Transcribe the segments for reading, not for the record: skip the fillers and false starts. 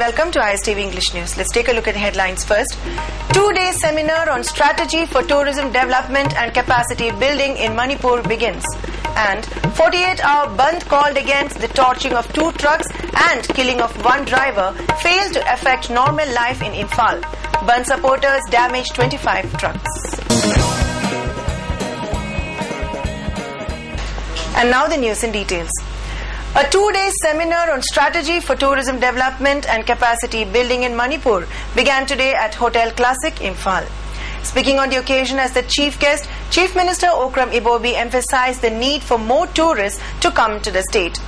welcome to ISTV English News. Let's take a look at the headlines first. 2-day seminar on strategy for tourism development and capacity building in Manipur begins. And 48-hour Bandh called against the torching of 2 trucks and killing of 1 driver failed to affect normal life in Imphal. Bandh supporters damaged 25 trucks. And now the news in details. A 2-day seminar on strategy for tourism development and capacity building in Manipur began today at Hotel Classic, Imphal. Speaking on the occasion as the chief guest, Chief Minister Okram Ibobi emphasized the need for more tourists to come to the state.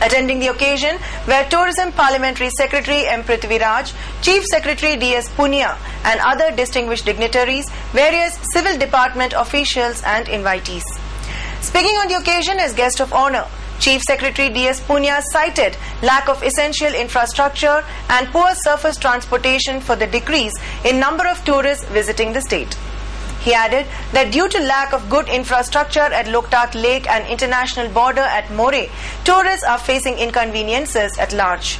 Attending the occasion were Tourism Parliamentary Secretary M. Prithviraj, Chief Secretary D.S. Punia and other distinguished dignitaries, various civil department officials and invitees. Speaking on the occasion as guest of honor, Chief Secretary D.S. Punia cited lack of essential infrastructure and poor surface transportation for the decrease in number of tourists visiting the state. He added that due to lack of good infrastructure at Loktak Lake and international border at More, tourists are facing inconveniences at large.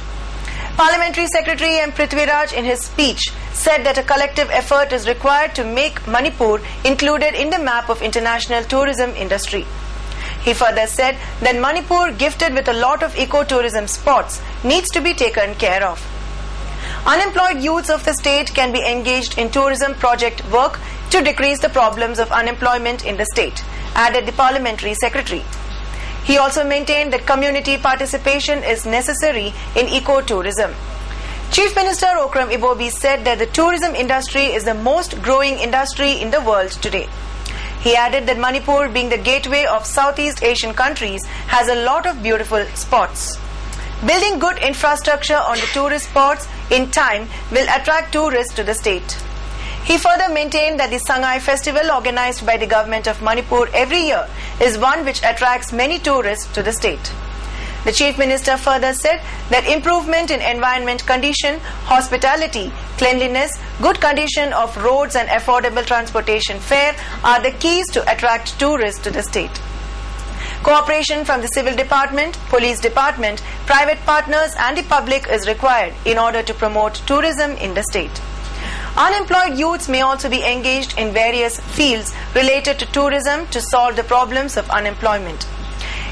Parliamentary Secretary M. Prithviraj in his speech said that a collective effort is required to make Manipur included in the map of international tourism industry. He further said that Manipur, gifted with a lot of eco-tourism spots, needs to be taken care of. Unemployed youths of the state can be engaged in tourism project work to decrease the problems of unemployment in the state, added the Parliamentary Secretary. He also maintained that community participation is necessary in eco-tourism. Chief Minister Okram Ibobi said that the tourism industry is the most growing industry in the world today. He added that Manipur, being the gateway of Southeast Asian countries, has a lot of beautiful spots. Building good infrastructure on the tourist spots in time will attract tourists to the state. He further maintained that the Sangai festival organized by the government of Manipur every year is one which attracts many tourists to the state. The Chief Minister further said that improvement in environment condition, hospitality, cleanliness, good condition of roads and affordable transportation fare are the keys to attract tourists to the state. Cooperation from the civil department, police department, private partners and the public is required in order to promote tourism in the state. Unemployed youths may also be engaged in various fields related to tourism to solve the problems of unemployment.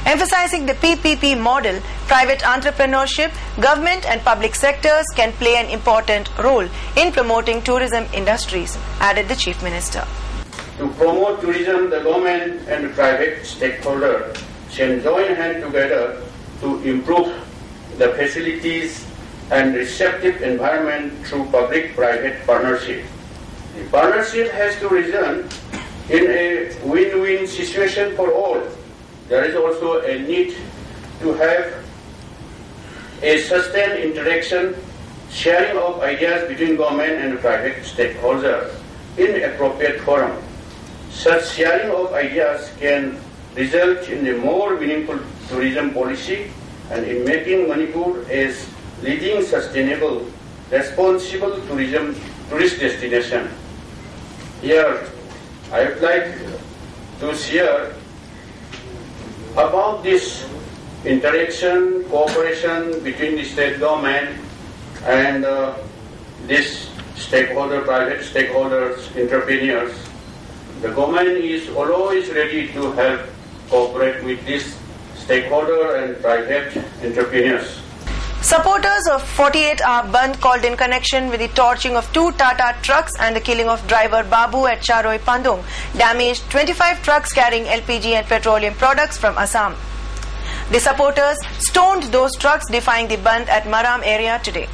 Emphasizing the PPP model, private entrepreneurship, government and public sectors can play an important role in promoting tourism industries, added the Chief Minister. To promote tourism, the government and private stakeholders shall join hands together to improve the facilities and receptive environment through public-private partnership. The partnership has to result in a win-win situation for all. There is also a need to have a sustained interaction, sharing of ideas between government and private stakeholders in appropriate forum. Such sharing of ideas can result in a more meaningful tourism policy and in making Manipur as leading sustainable, responsible tourist destination. Here, I would like to share about this interaction, cooperation between the state government and this stakeholder, private stakeholders, entrepreneurs. The government is always ready to help cooperate with this stakeholder and private entrepreneurs. Supporters of 48-hour Bandh called in connection with the torching of 2 Tata trucks and the killing of driver Babu at Charoi Pandong damaged 25 trucks carrying LPG and petroleum products from Assam. The supporters stoned those trucks defying the Bandh at Maram area today.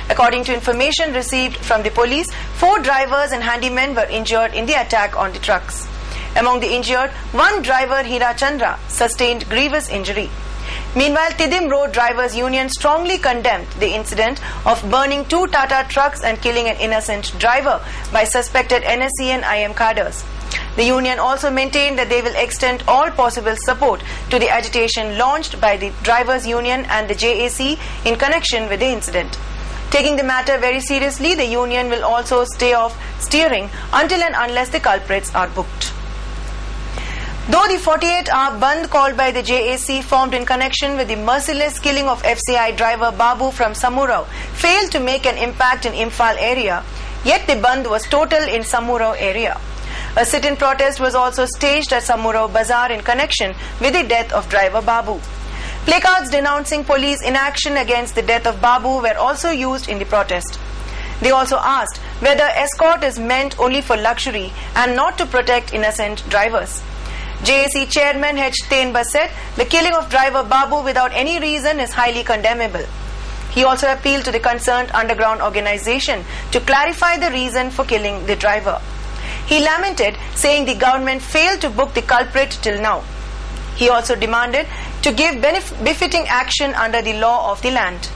According to information received from the police, 4 drivers and handymen were injured in the attack on the trucks. Among the injured, 1 driver Hira Chandra sustained grievous injury. Meanwhile, Tidim Road Drivers Union strongly condemned the incident of burning 2 Tata trucks and killing an innocent driver by suspected NSC and IM cadres. The union also maintained that they will extend all possible support to the agitation launched by the Drivers Union and the JAC in connection with the incident. Taking the matter very seriously, the union will also stay off steering until and unless the culprits are booked. Though the 48-hour Bandh called by the JAC formed in connection with the merciless killing of FCI driver Babu from Samurao failed to make an impact in Imphal area, yet the Bandh was total in Samurao area. A sit-in protest was also staged at Samurao Bazaar in connection with the death of driver Babu. Placards denouncing police inaction against the death of Babu were also used in the protest. They also asked whether escort is meant only for luxury and not to protect innocent drivers. JAC Chairman H. Tenba said the killing of driver Babu without any reason is highly condemnable. He also appealed to the concerned underground organization to clarify the reason for killing the driver. He lamented, saying the government failed to book the culprit till now. He also demanded to give befitting action under the law of the land.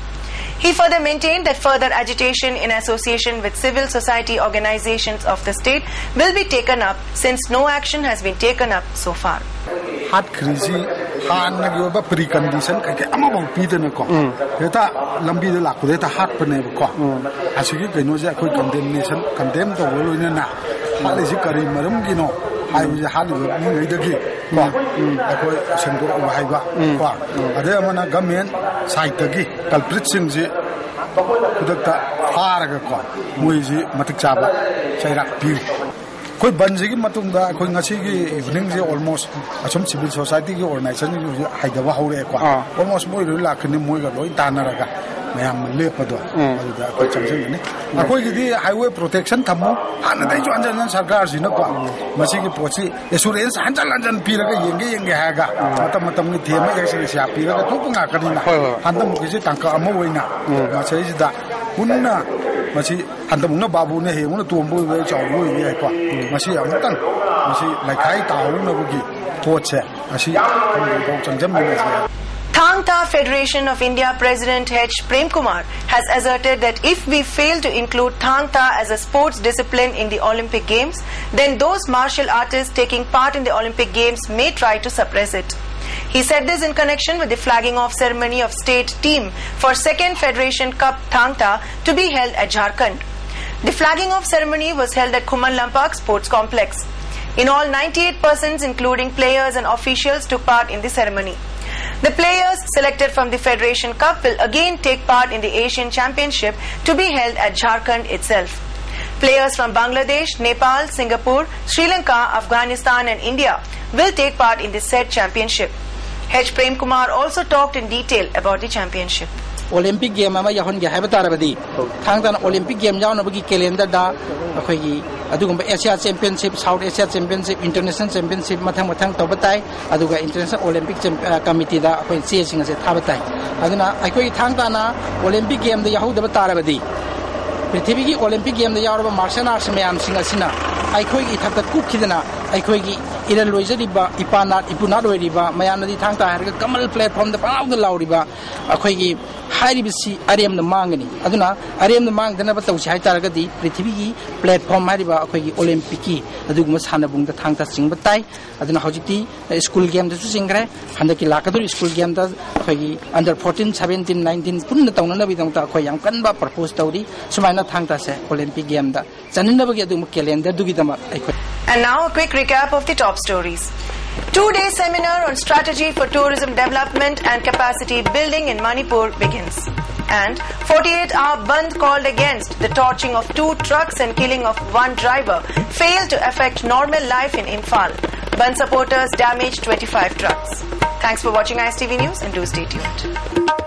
He further maintained that further agitation in association with civil society organizations of the state will be taken up since no action has been taken up so far. Hard crazy, hard na precondition kaya amabang pida na ko. Kaya lambi de la kudeta hard pane ko. Asigi kano siya koi condemnation, condemn to walo ina na. Hali si kari maram gino. Ayo siya hali ngai dagi. Ako sengko ubahai ba. Ada mana government side dagi culprit sing si kudeta hard ko. Mui si matik chaba, saya rak piu. Koi banjigi matungda koi ngasi gi evening je almost asam civil society gi organization gi haida ba hore ko almost moi ru la khni moi ga loi tanaraga mayam le pado aduda ko chamsing ni akoi gi highway protection thamu ana dai jon jan sarkar sina ko masi gi pochi assurance hanjal hanjal piraga yenge ha ga matam ni thema yaksi sia piraga to nga kanina handam gi tangka amo oina masai ji da punna masi handam na babu ne he una tombo we chawlu ye ko masi amtang masi laikai taw na bugi poche masi ko changjam ni Thang Ta Federation of India President H. Prem Kumar has asserted that if we fail to include Thang Ta as a sports discipline in the Olympic Games, then those martial artists taking part in the Olympic Games may try to suppress it. He said this in connection with the flagging off ceremony of state team for 2nd Federation Cup Thang Ta to be held at Jharkhand. The flagging off ceremony was held at Khuman Lampak Sports Complex. In all, 98 persons including players and officials took part in the ceremony. The players selected from the Federation Cup will again take part in the Asian Championship to be held at Jharkhand itself. Players from Bangladesh, Nepal, Singapore, Sri Lanka, Afghanistan and India will take part in the said championship. H. Prem Kumar also talked in detail about the championship. Olympic game ama yahon ge haiba tarabadi thangdan Olympic game jauna bagi calendar da akhoi gi adugumba Asia Championship, South Asia Championship, International Championship mathang tobatai aduga International Olympic Committee da akhoi che singa se thabatai aduna akhoi thangdana Olympic game da yahuda tarabadi prithvi gi Olympic game da yaraba martial arts mayam singa sina akhoi gi thakta kukhidana akhoi gi iran loijariba ipanat ipunat oiriba mayanadi thangta harga kamal platform da panaw da lauriba akhoi gi hairibisi arem na mangani aduna arem na mangdana ba tawsi hai taragadi prithvi gi platform hariba akhoi gi Olympic ki aduguma sanabung da thangta singba tai aduna hojiti school game da su singre handaki lakadur school game da akhoi gi under 14 17 19 punna tawna na bidang ta akhoi yang kanba propose tawri sumaina thangta se Olympic game da chanina ba gi aduma calendar dugi dama akhoi. And now a quick recap of the top stories. 2-day seminar on strategy for tourism development and capacity building in Manipur begins. And 48-hour Bandh called against the torching of 2 trucks and killing of 1 driver failed to affect normal life in Imphal. Bandh supporters damaged 25 trucks. Thanks for watching ISTV News and do stay tuned.